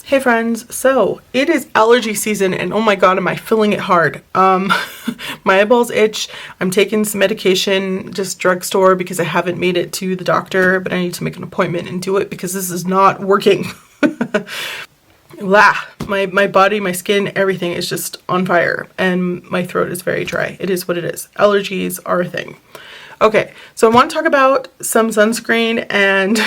Hey friends, so it is allergy season and oh my god, am I feeling it hard. My eyeballs itch. I'm taking some medication, just drugstore, because I haven't made it to the doctor, but I need to make an appointment and do it because this is not working. Blah. My body, my skin, everything is just on fire and my throat is very dry. It is what it is. Allergies are a thing. Okay, so I want to talk about some sunscreen and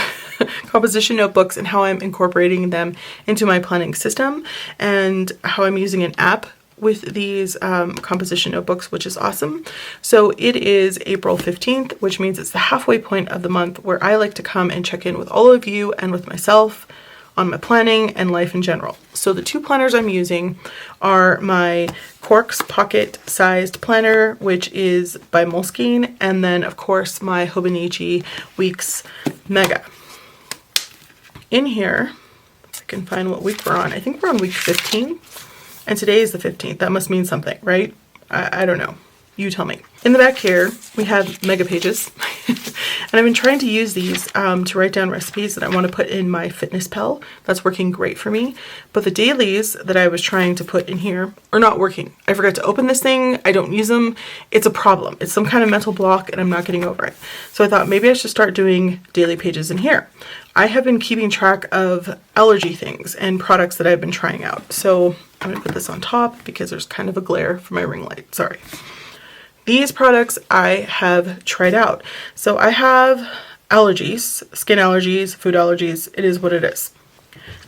composition notebooks and how I'm incorporating them into my planning system and how I'm using an app with these composition notebooks, which is awesome. So it is April 15th, which means it's the halfway point of the month where I like to come and check in with all of you and with myself on my planning and life in general. So the two planners I'm using are my Corks pocket sized planner, which is by Moleskine, and then of course my Hobonichi Weeks Mega. In here, if I can find what week we're on, I think we're on week 15, and today is the 15th. That must mean something, right? I don't know. You tell me. In the back here, we have mega pages. And I've been trying to use these to write down recipes that I want to put in my fitness pal. That's working great for me. But the dailies that I was trying to put in here are not working. I forgot to open this thing. I don't use them. It's a problem. It's some kind of mental block and I'm not getting over it. So I thought maybe I should start doing daily pages in here. I have been keeping track of allergy things and products that I've been trying out. So I'm going to put this on top because there's kind of a glare from my ring light. Sorry. These products I have tried out. So I have allergies, skin allergies, food allergies. It is what it is.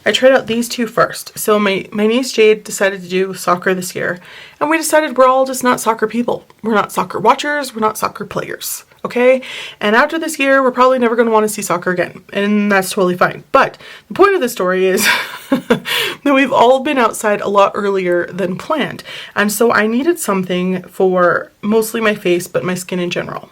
I tried out these two first. So my niece Jade decided to do soccer this year, and we decided we're all just not soccer people. We're not soccer watchers, we're not soccer players, okay? And after this year, we're probably never going to want to see soccer again, and that's totally fine. But the point of the story is that we've all been outside a lot earlier than planned, and so I needed something for mostly my face, but my skin in general.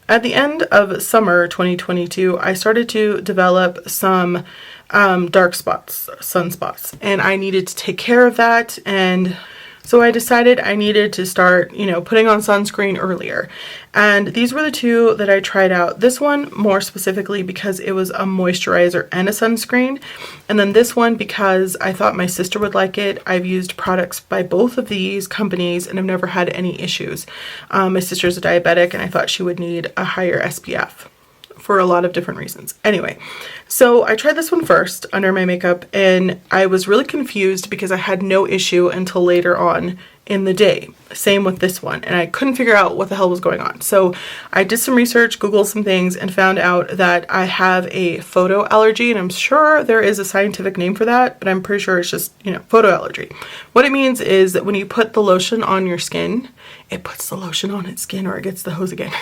At the end of summer 2022, I started to develop some dark spots, sunspots, and I needed to take care of that. And so I decided I needed to start, putting on sunscreen earlier. And these were the two that I tried out. This one more specifically because it was a moisturizer and a sunscreen. And then this one because I thought my sister would like it. I've used products by both of these companies and I've never had any issues. My sister's a diabetic and I thought she would need a higher SPF for a lot of different reasons. Anyway, so I tried this one first under my makeup and I was really confused because I had no issue until later on in the day. Same with this one, and I couldn't figure out what the hell was going on. So I did some research, Googled some things, and found out that I have a photo allergy, and I'm sure there is a scientific name for that, but I'm pretty sure it's just, photo allergy. What it means is that when you put the lotion on your skin, it puts the lotion on its skin, or it gets the hose again.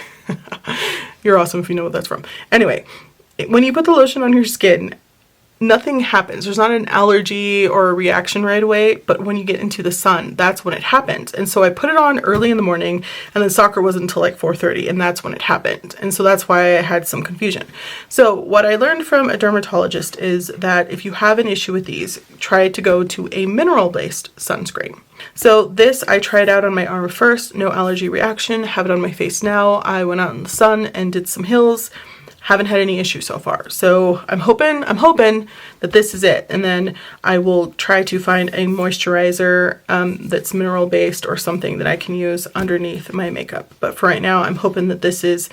You're awesome if you know what that's from. Anyway, when you put the lotion on your skin, nothing happens. There's not an allergy or a reaction right away, but when you get into the sun, that's when it happens. And so I put it on early in the morning, and then soccer wasn't until like 4:30, and that's when it happened. And so that's why I had some confusion. So what I learned from a dermatologist is that if you have an issue with these, try to go to a mineral-based sunscreen. So this I tried out on my arm first, no allergy reaction, have it on my face now. I went out in the sun and did some hills. Haven't had any issues so far. So I'm hoping that this is it. And then I will try to find a moisturizer that's mineral based or something that I can use underneath my makeup. But for right now, I'm hoping that this is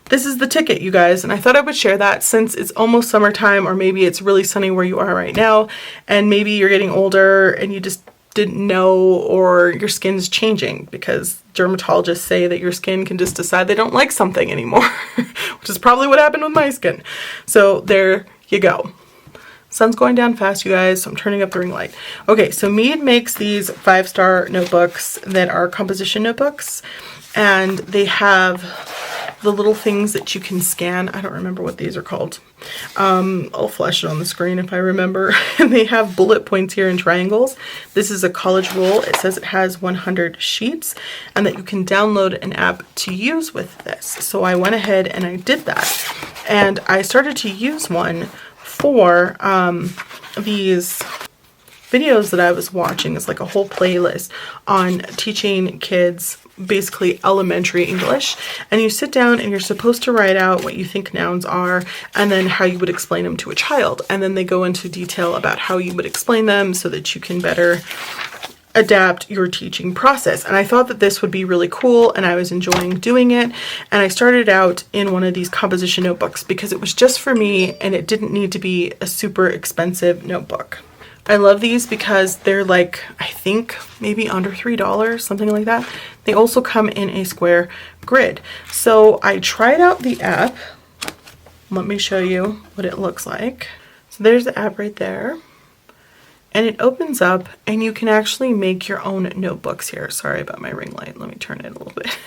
the ticket, you guys. And I thought I would share that since it's almost summertime, or maybe it's really sunny where you are right now. And maybe you're getting older and you just didn't know, or your skin's changing, because dermatologists say that your skin can just decide they don't like something anymore, which is probably what happened with my skin. So there you go. Sun's going down fast, you guys, so I'm turning up the ring light. Okay, so Mead makes these 5-star notebooks that are composition notebooks, and they have the little things that you can scan. I don't remember what these are called. I'll flash it on the screen if I remember. And they have bullet points here in triangles. This is a college rule. It says it has 100 sheets and that you can download an app to use with this. So I went ahead and I did that. And I started to use one for these videos that I was watching. It's like a whole playlist on teaching kids basically elementary English, and you sit down and you're supposed to write out what you think nouns are and then how you would explain them to a child, and then they go into detail about how you would explain them so that you can better adapt your teaching process. And I thought that this would be really cool, and I was enjoying doing it, and I started out in one of these composition notebooks because it was just for me and it didn't need to be a super expensive notebook. I love these because they're like, I think maybe under $3, something like that. They also come in a square grid. So I tried out the app. Let me show you what it looks like. So there's the app right there. And it opens up and you can actually make your own notebooks here. Sorry about my ring light. Let me turn it a little bit.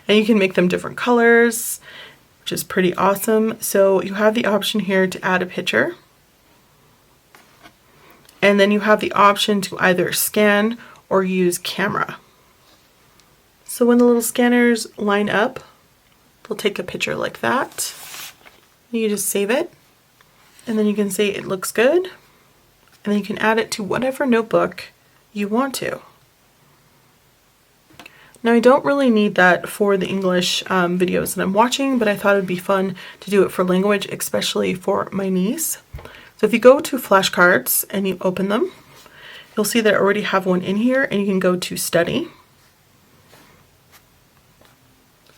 And you can make them different colors, which is pretty awesome. So you have the option here to add a picture. And then you have the option to either scan or use camera. So when the little scanners line up, they'll take a picture like that. You just save it, and then you can say it looks good, and then you can add it to whatever notebook you want to. Now I don't really need that for the English videos that I'm watching, but I thought it would be fun to do it for language, especially for my niece. So if you go to flashcards and you open them, you'll see that I already have one in here, and you can go to study.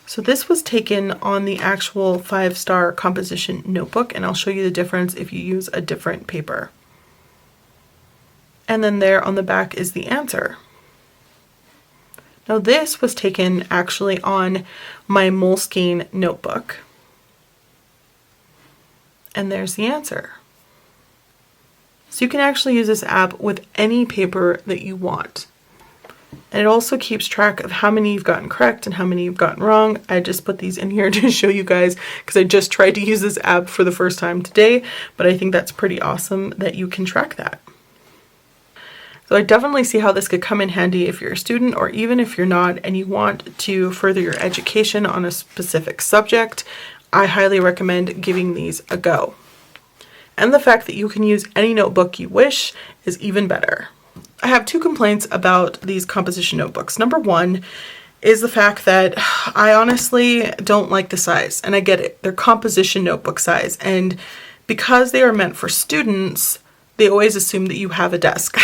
So this was taken on the actual 5-star composition notebook, and I'll show you the difference if you use a different paper. And then there on the back is the answer. Now this was taken actually on my Moleskine notebook. And there's the answer. So you can actually use this app with any paper that you want. And it also keeps track of how many you've gotten correct and how many you've gotten wrong. I just put these in here to show you guys because I just tried to use this app for the first time today, but I think that's pretty awesome that you can track that. So I definitely see how this could come in handy if you're a student, or even if you're not and you want to further your education on a specific subject. I highly recommend giving these a go. And the fact that you can use any notebook you wish is even better. I have 2 complaints about these composition notebooks. Number 1 is the fact that I honestly don't like the size, and I get it. They're composition notebook size, and because they are meant for students, they always assume that you have a desk.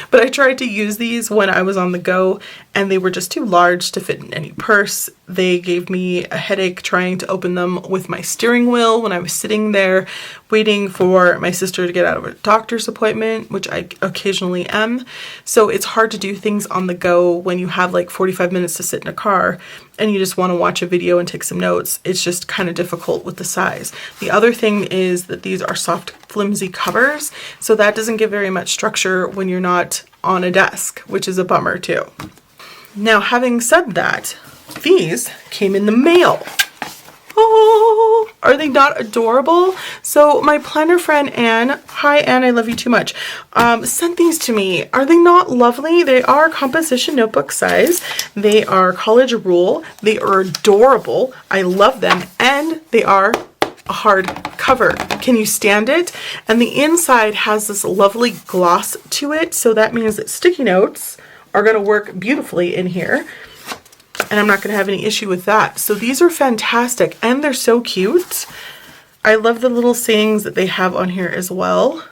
But I tried to use these when I was on the go, and they were just too large to fit in any purse. They gave me a headache trying to open them with my steering wheel when I was sitting there waiting for my sister to get out of a doctor's appointment, which I occasionally am. So it's hard to do things on the go when you have like 45 minutes to sit in a car and you just want to watch a video and take some notes. It's just kind of difficult with the size. The other thing is that these are soft, flimsy covers, so that doesn't give very much structure when you're not on a desk, which is a bummer too. Now, having said that, these came in the mail. Oh, are they not adorable? So my planner friend Anne, hi Anne, I love you too much, sent these to me. Are they not lovely? They are composition notebook size. They are college rule. They are adorable. I love them, and they are a hard cover. Can you stand it? And the inside has this lovely gloss to it, so that means that sticky notes are going to work beautifully in here. And I'm not going to have any issue with that. So these are fantastic, and they're so cute. I love the little sayings that they have on here as well.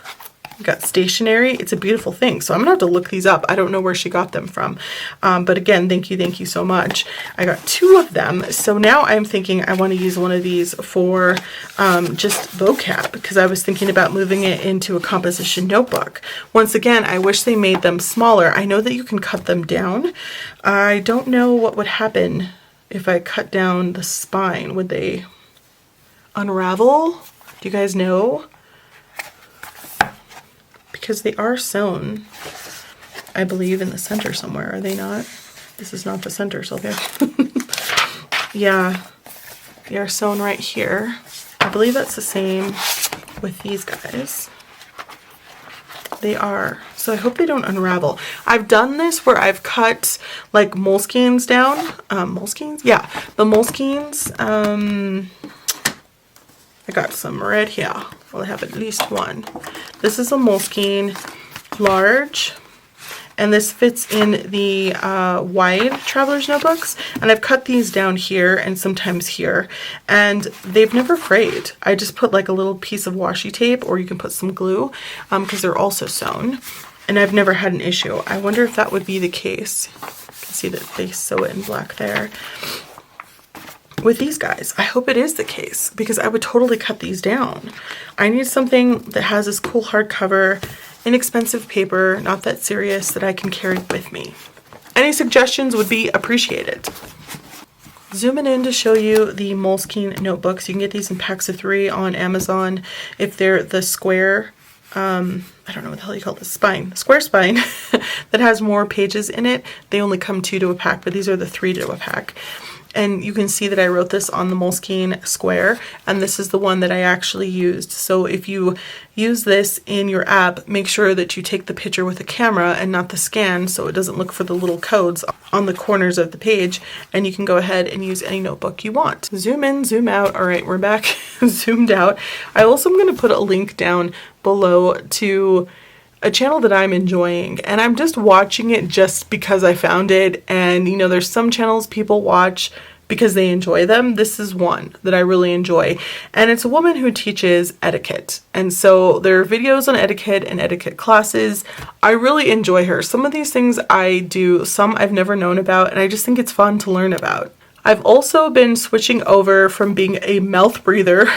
We've got stationery. It's a beautiful thing. So I'm going to have to look these up. I don't know where she got them from. But again, thank you so much. I got 2 of them. So now I'm thinking I want to use one of these for just vocab, because I was thinking about moving it into a composition notebook. Once again, I wish they made them smaller. I know that you can cut them down. I don't know what would happen if I cut down the spine. Would they unravel? Do you guys know? Because they are sewn, I believe, in the center somewhere, are they not? This is not the center, so okay. Yeah, they are sewn right here. I believe that's the same with these guys. They are. So I hope they don't unravel. I've done this where I've cut like Moleskines down. Moleskines? Yeah, the Moleskines. I got some right here. Well, I have at least one. This is a Moleskine, large. And this fits in the wide traveler's notebooks. And I've cut these down here and sometimes here. And they've never frayed. I just put like a little piece of washi tape, or you can put some glue, because they're also sewn. And I've never had an issue. I wonder if that would be the case. You can see that they sew it in black there. With these guys, I hope it is the case, because I would totally cut these down. I need something that has this cool hardcover, inexpensive paper, not that serious, that I can carry with me. Any suggestions would be appreciated. Zooming in to show you the Moleskine notebooks. You can get these in packs of 3 on Amazon if they're the square, I don't know what the hell you call this, square spine that has more pages in it. They only come 2 to a pack, but these are the 3 to a pack. And you can see that I wrote this on the Moleskine square, and this is the one that I actually used. So if you use this in your app, make sure that you take the picture with the camera and not the scan, so it doesn't look for the little codes on the corners of the page, and you can go ahead and use any notebook you want. Zoom in, zoom out. All right, we're back zoomed out. I also am going to put a link down below to a channel that I'm enjoying, and I'm just watching it just because I found it. And you know, there's some channels people watch because they enjoy them. This is one that I really enjoy, and it's a woman who teaches etiquette, and so there are videos on etiquette and etiquette classes. I really enjoy her. Some of these things I do, some I've never known about, and I just think it's fun to learn about. I've also been switching over from being a mouth breather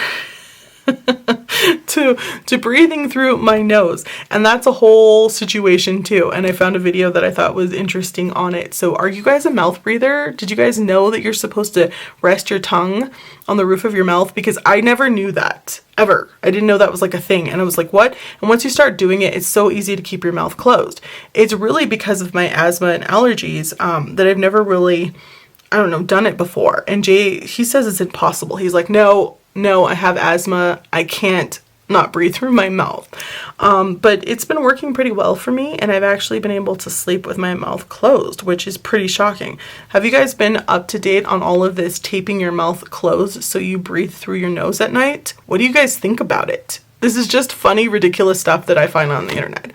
to breathing through my nose, and that's a whole situation too, and I found a video that I thought was interesting on it. So are you guys a mouth breather? Did you guys know that you're supposed to rest your tongue on the roof of your mouth? Because I never knew that, ever. I didn't know that was like a thing, and I was like, what? And once you start doing it, it's so easy to keep your mouth closed. It's really because of my asthma and allergies that I've never really, I don't know, done it before. And Jay, he says it's impossible. He's like, no, I have asthma. I can't not breathe through my mouth. But it's been working pretty well for me, and I've actually been able to sleep with my mouth closed, which is pretty shocking. Have you guys been up to date on all of this taping your mouth closed so you breathe through your nose at night? What do you guys think about it? This is just funny, ridiculous stuff that I find on the internet.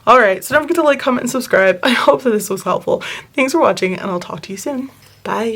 Alright, so don't forget to like, comment, and subscribe. I hope that this was helpful. Thanks for watching, and I'll talk to you soon. Bye.